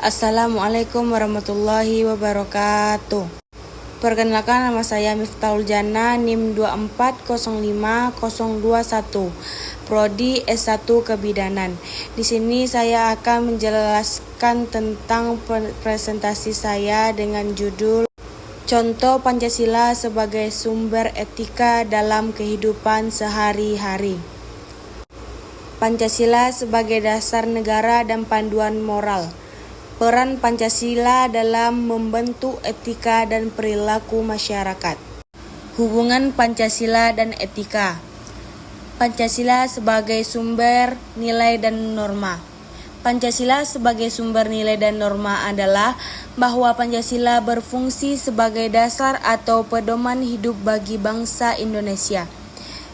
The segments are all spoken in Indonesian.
Assalamualaikum warahmatullahi wabarakatuh. Perkenalkan, nama saya Miftahul Jannah, NIM 2405021, Prodi S1 Kebidanan. Di sini saya akan menjelaskan tentang presentasi saya dengan judul Contoh Pancasila sebagai sumber etika dalam kehidupan sehari-hari. Pancasila sebagai dasar negara dan panduan moral. Peran Pancasila dalam membentuk etika dan perilaku masyarakat. Hubungan Pancasila dan etika. Pancasila sebagai sumber nilai dan norma. Pancasila sebagai sumber nilai dan norma adalah bahwa Pancasila berfungsi sebagai dasar atau pedoman hidup bagi bangsa Indonesia,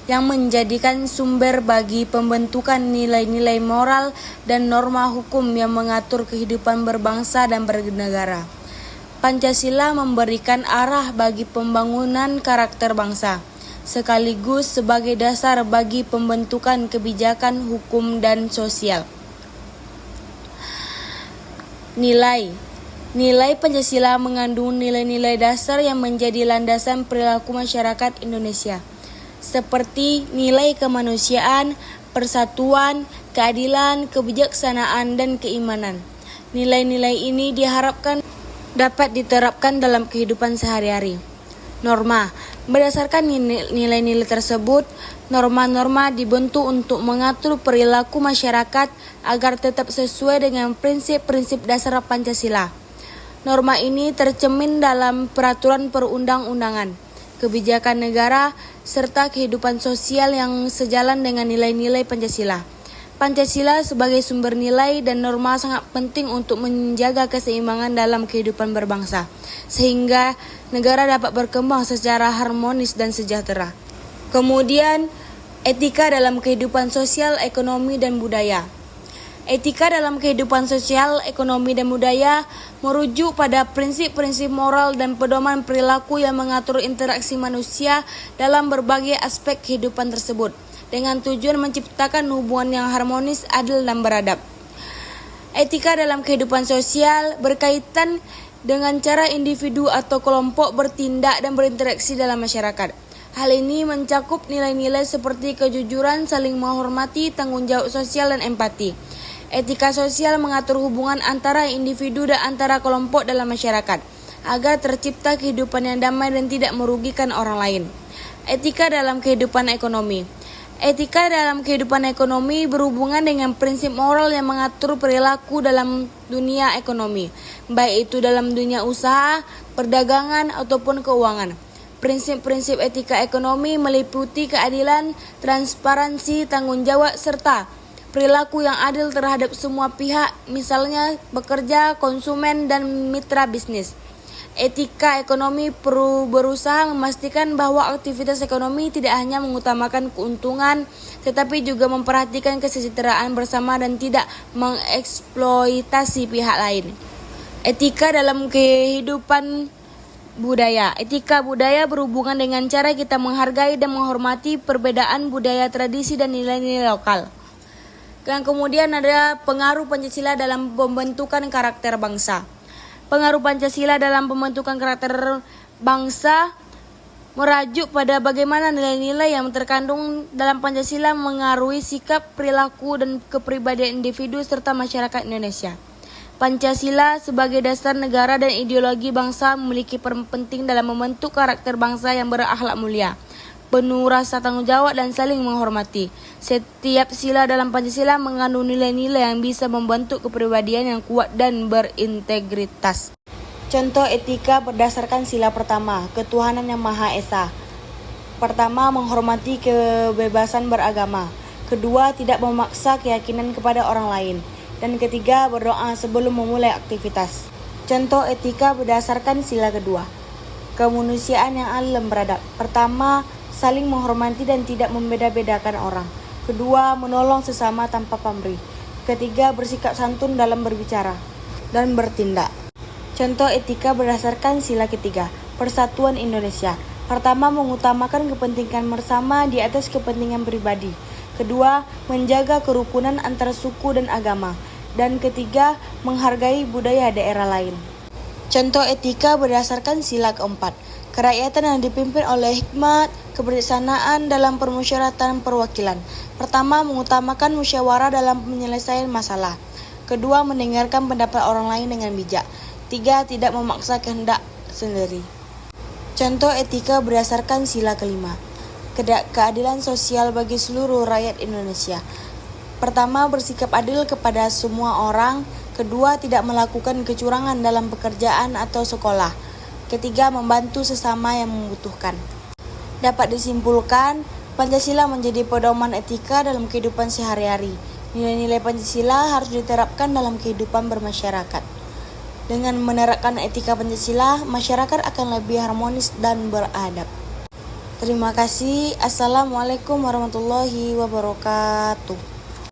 yang menjadikan sumber bagi pembentukan nilai-nilai moral dan norma hukum yang mengatur kehidupan berbangsa dan bernegara. Pancasila memberikan arah bagi pembangunan karakter bangsa, sekaligus sebagai dasar bagi pembentukan kebijakan hukum dan sosial. Nilai Pancasila mengandung nilai-nilai dasar yang menjadi landasan perilaku masyarakat Indonesia, seperti nilai kemanusiaan, persatuan, keadilan, kebijaksanaan, dan keimanan. Nilai-nilai ini diharapkan dapat diterapkan dalam kehidupan sehari-hari. Norma. Berdasarkan nilai-nilai tersebut, norma-norma dibentuk untuk mengatur perilaku masyarakat agar tetap sesuai dengan prinsip-prinsip dasar Pancasila. Norma ini tercermin dalam peraturan perundang-undangan, kebijakan negara, serta kehidupan sosial yang sejalan dengan nilai-nilai Pancasila. Pancasila sebagai sumber nilai dan norma sangat penting untuk menjaga keseimbangan dalam kehidupan berbangsa, sehingga negara dapat berkembang secara harmonis dan sejahtera. Kemudian, etika dalam kehidupan sosial, ekonomi, dan budaya. Etika dalam kehidupan sosial, ekonomi, dan budaya merujuk pada prinsip-prinsip moral dan pedoman perilaku yang mengatur interaksi manusia dalam berbagai aspek kehidupan tersebut, dengan tujuan menciptakan hubungan yang harmonis, adil, dan beradab. Etika dalam kehidupan sosial berkaitan dengan cara individu atau kelompok bertindak dan berinteraksi dalam masyarakat. Hal ini mencakup nilai-nilai seperti kejujuran, saling menghormati, tanggung jawab sosial, dan empati. Etika sosial mengatur hubungan antara individu dan antara kelompok dalam masyarakat, agar tercipta kehidupan yang damai dan tidak merugikan orang lain. Etika dalam kehidupan ekonomi. Etika dalam kehidupan ekonomi berhubungan dengan prinsip moral yang mengatur perilaku dalam dunia ekonomi, baik itu dalam dunia usaha, perdagangan, ataupun keuangan. Prinsip-prinsip etika ekonomi meliputi keadilan, transparansi, tanggung jawab, serta perilaku yang adil terhadap semua pihak, misalnya pekerja, konsumen, dan mitra bisnis. Etika ekonomi perlu berusaha memastikan bahwa aktivitas ekonomi tidak hanya mengutamakan keuntungan, tetapi juga memperhatikan kesejahteraan bersama dan tidak mengeksploitasi pihak lain. Etika dalam kehidupan budaya. Etika budaya berhubungan dengan cara kita menghargai dan menghormati perbedaan budaya, tradisi, dan nilai-nilai lokal. Dan kemudian ada pengaruh Pancasila dalam pembentukan karakter bangsa. Pengaruh Pancasila dalam pembentukan karakter bangsa merajuk pada bagaimana nilai-nilai yang terkandung dalam Pancasila mengaruhi sikap, perilaku, dan kepribadian individu serta masyarakat Indonesia. Pancasila sebagai dasar negara dan ideologi bangsa memiliki peran penting dalam membentuk karakter bangsa yang berakhlak mulia, penuh rasa tanggung jawab, dan saling menghormati. Setiap sila dalam Pancasila mengandung nilai-nilai yang bisa membentuk kepribadian yang kuat dan berintegritas. Contoh etika berdasarkan sila pertama, ketuhanan yang Maha Esa. Pertama, menghormati kebebasan beragama. Kedua, tidak memaksa keyakinan kepada orang lain. Dan ketiga, berdoa sebelum memulai aktivitas. Contoh etika berdasarkan sila kedua, kemanusiaan yang adil dan beradab. Pertama, saling menghormati dan tidak membeda-bedakan orang. Kedua, menolong sesama tanpa pamrih. Ketiga, bersikap santun dalam berbicara dan bertindak. Contoh etika berdasarkan sila ketiga, persatuan Indonesia. Pertama, mengutamakan kepentingan bersama di atas kepentingan pribadi. Kedua, menjaga kerukunan antara suku dan agama. Dan ketiga, menghargai budaya daerah lain. Contoh etika berdasarkan sila keempat. Kerakyatan yang dipimpin oleh hikmat, kebijaksanaan dalam permusyawaratan perwakilan. Pertama, mengutamakan musyawarah dalam penyelesaian masalah. Kedua, mendengarkan pendapat orang lain dengan bijak. Tiga, tidak memaksa kehendak sendiri. Contoh etika berdasarkan sila kelima. Keadilan sosial bagi seluruh rakyat Indonesia. Pertama, bersikap adil kepada semua orang. Kedua, tidak melakukan kecurangan dalam pekerjaan atau sekolah. Ketiga, membantu sesama yang membutuhkan. Dapat disimpulkan, Pancasila menjadi pedoman etika dalam kehidupan sehari-hari. Nilai-nilai Pancasila harus diterapkan dalam kehidupan bermasyarakat. Dengan menerapkan etika Pancasila, masyarakat akan lebih harmonis dan beradab. Terima kasih. Assalamualaikum warahmatullahi wabarakatuh.